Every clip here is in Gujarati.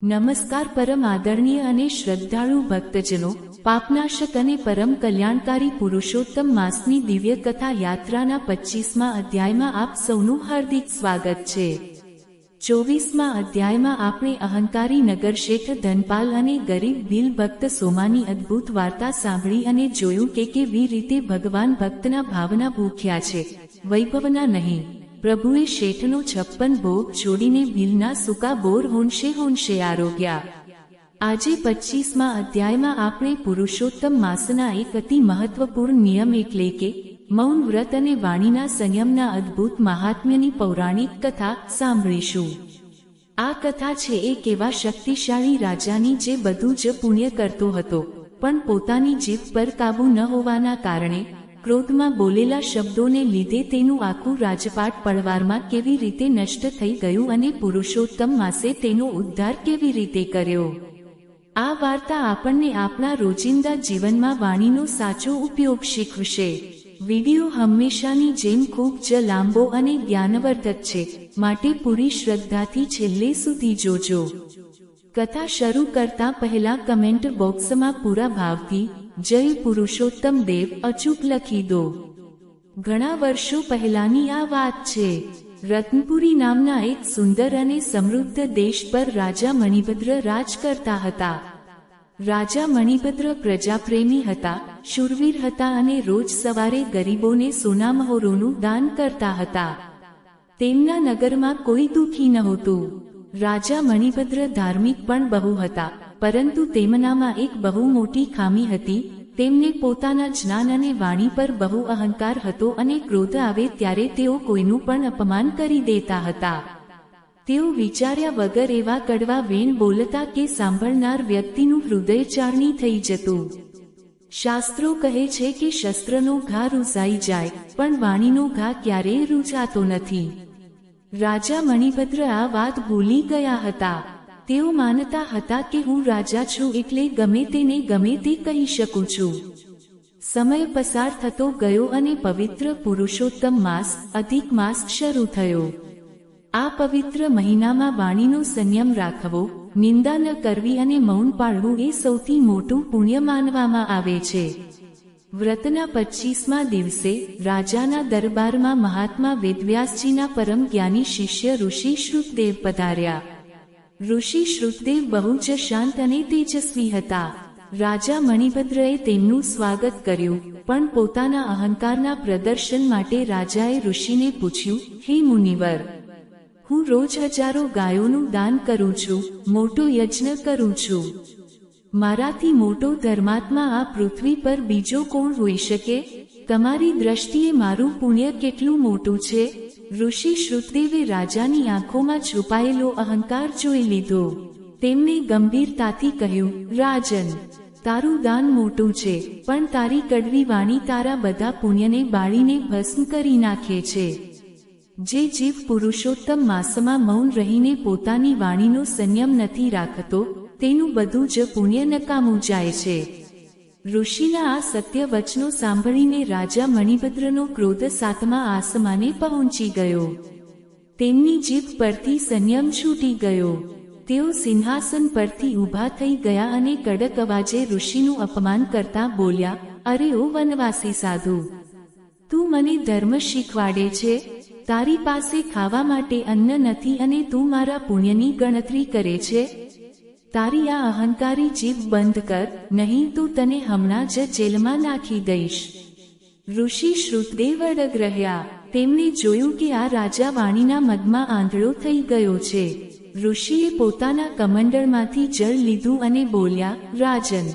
નમસ્કાર પરમ આદરણીય અને શ્રદ્ધાળુ ભક્તજનો, પાપનાશક અને પરમ કલ્યાણકારી પુરુષોત્તમ માસની દિવ્ય કથા યાત્રાના 25મા અધ્યાયમાં આપ સૌનું હાર્દિક સ્વાગત છે। 24મા અધ્યાયમાં આપણે અહંકારી નગરશેઠ ધનપાલ અને ગરીબ ભીલ ભક્ત સોમાની અદ્ભુત વાર્તા સાંભળી અને જોયું કે કેવી રીતે ભગવાન ભક્તના ભાવના ભૂખ્યા છે, વૈભવના નહીં। પ્રભુએ શેઠનો 56 ભોગ છોડીને ભીલના સૂકા બોર હોંશે આરોગ્યા। આજે 25મા અધ્યાયમાં આપણે પુરુષોત્તમ માસના એક અતિ મહત્વપૂર્ણ નિયમ એટલે કે મૌન વ્રત અને વાણીના સંયમના અદ્ભુત મહાત્મ્યની પૌરાણિક કથા સાંભળીશું। આ કથા છે એક એવા શક્તિશાળી રાજાની જે બધું જ પુણ્ય કરતો હતો, પણ પોતાની જીભ પર કાબૂ ન હોવાના કારણે ક્રોધમાં બોલેલા શબ્દોને લીધે તેનું આખું રાજપાટ પળવારમાં કેવી રીતે નષ્ટ થઈ ગયું અને પુરુષોત્તમ માસે તેનો ઉદ્ધાર કેવી રીતે કર્યો। આ વાર્તા આપણને આપણા રોજિંદા જીવનમાં વાણીનો સાચો ઉપયોગ શીખવશે। વિડિયો હંમેશાની જેમ ખૂબ જ લાંબો અને જ્ઞાનવર્ધક છે, માટે પૂરી શ્રદ્ધાથી છેલ્લે સુધી જોજો। કથા શરૂ કરતા પહેલા કમેન્ટ બોક્સમાં પૂરા ભાવથી જય પુરુષોત્તમ દેવ અચૂક લખી દો। ઘણા વર્ષો પહેલાની આ વાત છે। રત્નપુરી નામના એક સુંદર અને સમૃદ્ધ દેશ પર રાજા મણિભદ્ર રાજ કરતા હતા। રાજા મણિભદ્ર પ્રજાપ્રેમી હતા, શૂરવીર હતા અને રોજ સવારે ગરીબોને સોનામહોરોનું દાન કરતા હતા। તેમના નગરમાં કોઈ દુઃખી નહોતું। રાજા મણિભદ્ર ધાર્મિક પણ બહુ હતા, પરંતુ તેમનામાં એક બહુ મોટી ખામી હતી। તેમને પોતાના જ્ઞાન અને વાણી પર બહુ અહંકાર હતો અને ક્રોધ આવે ત્યારે તેઓ કોઈનું પણ અપમાન કરી દેતા હતા। તેઓ વિચાર્યા વગર એવા કડવા વેણ બોલતા કે સાંભળનાર વ્યક્તિનું હૃદય ચારણી થઈ જતું। શાસ્ત્રો કહે છે કે શસ્ત્રનો ઘા રૂઝાઈ જાય, પણ વાણીનો ઘા ક્યારેય રૂઝાતો નથી। રાજા મણિભદ્ર આ વાત ભૂલી ગયા હતા। તેઓ માનતા હતા કે હું રાજા છું એટલે ગમે તેને ગમે તે કહી શકું છું। સમય પસાર થતો ગયો અને પવિત્ર પુરુષોત્તમ માસ અધિક માસ શરૂ થયો। આ પવિત્ર મહિનામાં વાણીનો સંયમ રાખવો, નિંદા ન કરવી અને મૌન પાળવું એ સૌથી મોટું પુણ્ય માનવામાં આવે છે। વ્રતના 25મા દિવસે રાજાના દરબારમાં મહાત્મા વેદવ્યાસજીના પરમ જ્ઞાની શિષ્ય ઋષિ શ્રુતદેવ પધાર્યા। ઋષિ શ્રુતદેવ બહુ જ શાંત અને તેજસ્વી હતા। રાજા મણિભદ્રએ તેમનું સ્વાગત કર્યું, પણ પોતાના અહંકારના પ્રદર્શન માટે રાજાએ ઋષિને પૂછ્યું, હે મુનિવર, હું રોજ હજારો ગાયોનું દાન કરું છું, મોટો યજ્ઞ કરું છું। મારાથી મોટો ધર્માત્મા આ પૃથ્વી પર બીજો કોણ હોઈ શકે? તમારી દ્રષ્ટિએ મારું પુણ્ય કેટલું મોટું છે? ઋષિ શ્રુતદેવે રાજાની આંખોમાં છુપાયેલો અહંકાર જોઈ લીધો। તેમણે ગંભીરતાથી કહ્યું, રાજન, તારું દાન મોટું છે, પણ તારી કડવી વાણી તારા બધા પુણ્યને બાળીને ભસ્મ કરી નાખે છે। જે જીવ પુરુષોત્તમ માસમાં મૌન રહીને પોતાની વાણીનો સંયમ નથી રાખતો, તેનું બધું જ પુણ્ય નકામું જાય છે। ઋષિના આ સત્ય વચનો સાંભળીને રાજા મણિભદ્રનો ક્રોધ 7મા આસમાને પહોંચી ગયો। તેમની જીભ પરથી સંયમ છૂટી ગયો। તેઓ સિંહાસન પરથી ઊભા થઈ ગયા અને કડક અવાજે ઋષિનું અપમાન કરતા બોલ્યા, અરે ઓ વનવાસી સાધુ, તું મને ધર્મ શીખવાડે છે? તારી પાસે ખાવા માટે અન્ન નથી અને તું મારા પુણ્યની ગણતરી કરે છે? તારી આ અહંકારી જીભ બંધ કર, નહીં તો તને હમણાં જ જેલમાં નાખી દઈશ। ઋષિ શ્રુતદેવ અડગ રહ્યા। તેમણે જોયું કે આ રાજા વાણીના મદમાં આંધળો થઈ ગયો છે। ઋષિએ પોતાના કમંડળમાંથી જળ લીધું અને બોલ્યા, રાજન,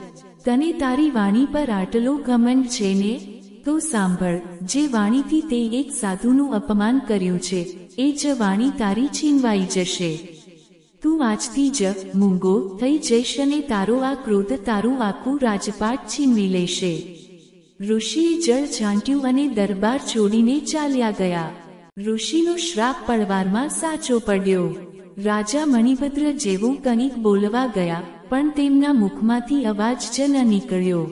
તને તારી વાણી પર આટલો ઘમંડ છે ને? તો સાંભળ, જે વાણીથી તે એક સાધુનું અપમાન કર્યું છે, એ જ વાણી તારી છીનવાઈ જશે। તું આજથી જ મૂંગો થઈ જઈશ અને તારો આ ક્રોધ તારું આખું રાજપાટ છીનવી લેશે। ઋષિએ જળ છાંટ્યું અને દરબાર છોડીને ચાલ્યા ગયા। ઋષિનો શ્રાપ પળવારમાં સાચો પડ્યો। રાજા મણિભદ્ર જેવું કંઈક બોલવા ગયા, પણ તેમના મુખમાંથી અવાજ જ ન નીકળ્યો।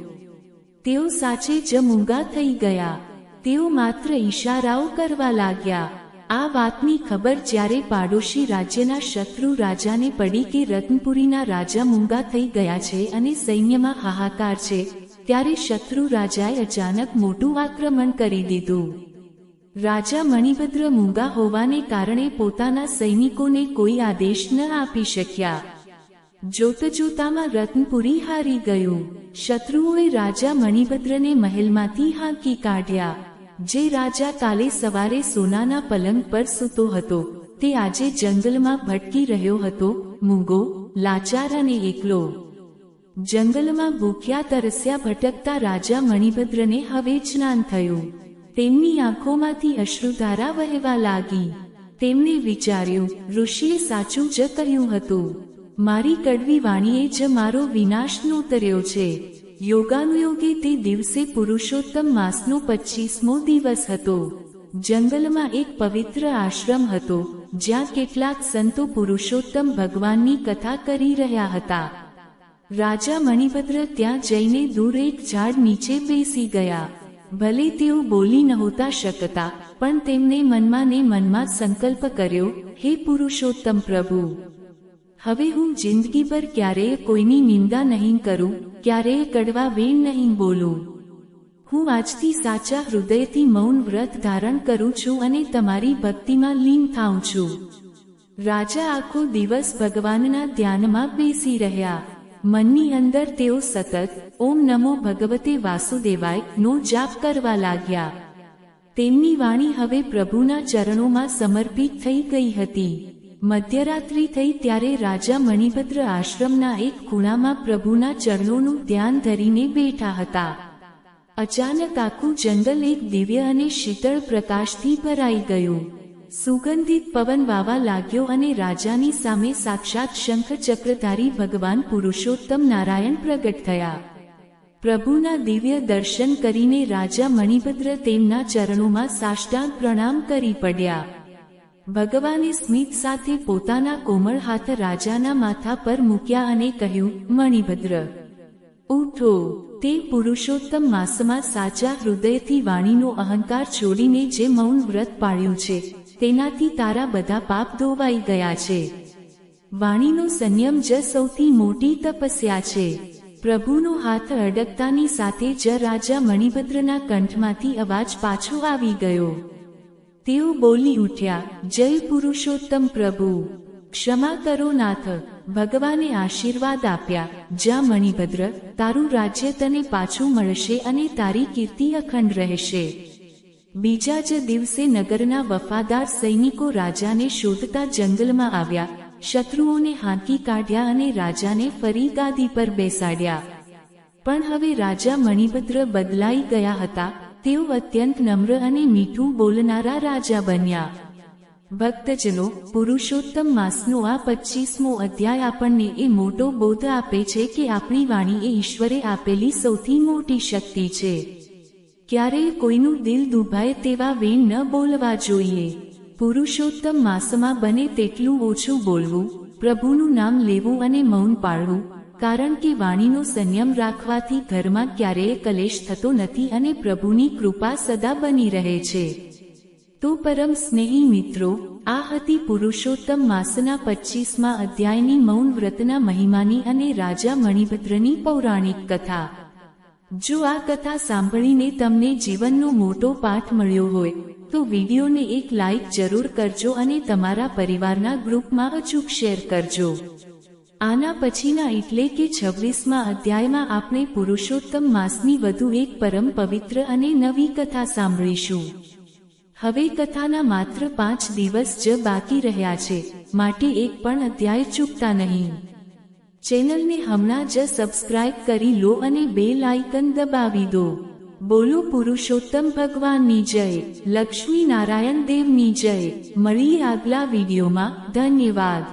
તેઓ સાચે જ મૂંગા થઈ ગયા। તેઓ માત્ર ઈશારાઓ કરવા લાગ્યા। આ વાતની ખબર જ્યારે પાડોશી રાજ્યના શત્રુ રાજાને પડી કે રત્નપુરીના રાજા મૂંગા થઈ ગયા છે અને સૈન્યમાં હાહાકાર છે, ત્યારે શત્રુ રાજાએ અચાનક મોટું આક્રમણ કરી દીધું. રાજા મણિભદ્ર મૂંગા હોવાને કારણે પોતાના સૈનિકોને કોઈ આદેશ ન આપી શક્યા. જોતજોતામાં રત્નપુરી હારી ગયું. શત્રુઓએ રાજા મણિભદ્રને મહેલમાંથી હાંકી કાઢ્યા. જે રાજા કાલે સવારે સોનાના પલંગ પર સૂતો હતો, તે આજે જંગલમાં ભટકી રહ્યો હતો, મૂંગો, લાચાર અને એકલો. જંગલમાં ભૂખ્યા તરસ્યા ભટકતા રાજા મણિભદ્રને હવે જ્ઞાન થયું. તેમની આંખોમાંથી અશ્રુધારા વહેવા લાગી. તેમને વિચાર્યું, ઋષિએ સાચું જ કહ્યું હતું. મારી કડવી વાણીએ જ મારો વિનાશ નોતર્યો છે. યોગાનુયોગે તે દિવસે પુરુષોત્તમ માસનો 25મો દિવસ હતો. જંગલમાં એક પવિત્ર આશ્રમ હતો, જ્યાં કેટલાક સંતો પુરુષોત્તમ ભગવાનની કથા કરી રહ્યા હતા. રાજા મણિભદ્ર ત્યાં જઈને દૂર એક ઝાડ નીચે બેસી ગયા. ભલે તેઓ બોલી નહોતા શકતા, પણ તેમને મનમાં ને મનમાં સંકલ્પ કર્યો, હે પુરુષોત્તમ પ્રભુ, હવે હું જિંદગીભર ક્યારેય કોઈની નિંદા નહીં કરું, ક્યારેય કડવા વેણ નહીં બોલું. હું આજથી સાચા હૃદયથી મૌન વ્રત ધારણ કરું છું અને તમારી ભક્તિમાં લીન થાઉં છું. રાજા આખો દિવસ ભગવાનના ધ્યાનમાં બેસી રહ્યા. મનની અંદર તેઓ સતત ઓમ નમો ભગવતે વાસુદેવાય નો જાપ કરવા લાગ્યા. તેમની વાણી હવે પ્રભુના ચરણોમાં સમર્પિત થઈ ગઈ હતી. મધ્યરાત્રિ થઈ ત્યારે રાજા મણિભદ્ર આશ્રમના એક ખૂણામાં પ્રભુના ચરણોનું ધ્યાન ધરીને બેઠા હતા. અચાનક આખું જંગલ એક દિવ્ય અને શીતળ પ્રકાશથી ભરાઈ ગયું. સુગંધિત પવન વાવા લાગ્યો અને રાજાની સામે સાક્ષાત શંખ ચક્રધારી ભગવાન પુરુષોત્તમ નારાયણ પ્રગટ થયા. પ્રભુના દિવ્ય દર્શન કરીને રાજા મણિભદ્ર તેમના ચરણોમાં સાષ્ટાંગ પ્રણામ કરી પડ્યા. ભગવાને સ્મિત સાથે પોતાના કોમળ હાથ રાજાના માથા પર મૂક્યા અને કહ્યું, મણિભદ્ર, ઉઠો. તે પુરુષોત્તમ માસમાં સાચા હૃદયથી વાણીનો અહંકાર છોડીને જે મૌન વ્રત પાળ્યું છે, તેનાથી તારા બધા પાપ ધોવાઈ ગયા છે. વાણીનો સંયમ જ સૌથી મોટી તપસ્યા છે. પ્રભુનો હાથ અડકતાની સાથે જ રાજા મણિભદ્રના કંઠમાંથી અવાજ પાછો આવી ગયો. તેઓ બોલી ઉઠ્યા, જય પુરુષોત્તમ પ્રભુ, ક્ષમા કરો નાથ. ભગવાને આશીર્વાદ આપ્યા, જા મણિભદ્ર, તારું રાજ્ય તને પાછું મળશે અને તારી કીર્તિ અખંડ રહેશે. બીજા જ દિવસે નગરના વફાદાર સૈનિકો રાજાને શોધતા જંગલમાં આવ્યા, શત્રુઓને હાંકી કાઢ્યા અને રાજાને ફરી ગાદી પર બેસાડ્યા. પણ હવે રાજા મણિભદ્ર બદલાઈ ગયા હતા. તેઓ અત્યંત નમ્ર અને મીઠું બોલનારા રાજા બન્યા. ભક્તજનો, પુરુષોત્તમ માસનો આ 25મો અધ્યાય આપણને એ મોટો બોધ આપે છે કે આપણી વાણી એ ઈશ્વરે આપેલી સૌથી મોટી શક્તિ છે. ક્યારેય કોઈનું દિલ દુભાય તેવા વેણ ન બોલવા જોઈએ. પુરુષોત્તમ માસમાં બને તેટલું ઓછું બોલવું, પ્રભુનું નામ લેવું અને મૌન પાળવું, કારણ કે વાણીનો સંયમ રાખવાથી ઘરમાં ક્યારેય કલેશ થતો નથી અને પ્રભુની કૃપા સદા બની રહે છે. તો પરમ સ્નેહી મિત્રો, આ હતી પુરુષોત્તમ માસના 25મા અધ્યાયની મૌન વ્રતના મહિમાની અને રાજા મણિભદ્રની પૌરાણિક કથા. જો આ કથા સાંભળીને તમને જીવનનો મોટો પાઠ મળ્યો હોય, તો વિડીયોને એક લાઈક જરૂર કરજો અને તમારા પરિવારના ગ્રુપમાં અચૂક શેર કરજો. આના પછીના એટલે કે 26મા અધ્યાયમાં આપણે પુરુષોત્તમ માસની વધુ એક પરમ પવિત્ર અને નવી કથા સાંભળીશું. હવે કથાના માત્ર 5 દિવસ જ બાકી રહ્યા છે, માટે એક પણ અધ્યાય ચૂકતા નહીં. ચેનલને હમણાં જ સબસ્ક્રાઇબ કરી લો અને બેલ આઇકન દબાવી દો. બોલો પુરુષોત્તમ ભગવાનની જય, લક્ષ્મી નારાયણ દેવની જય. મળીએ આગલા વિડીયોમાં. ધન્યવાદ.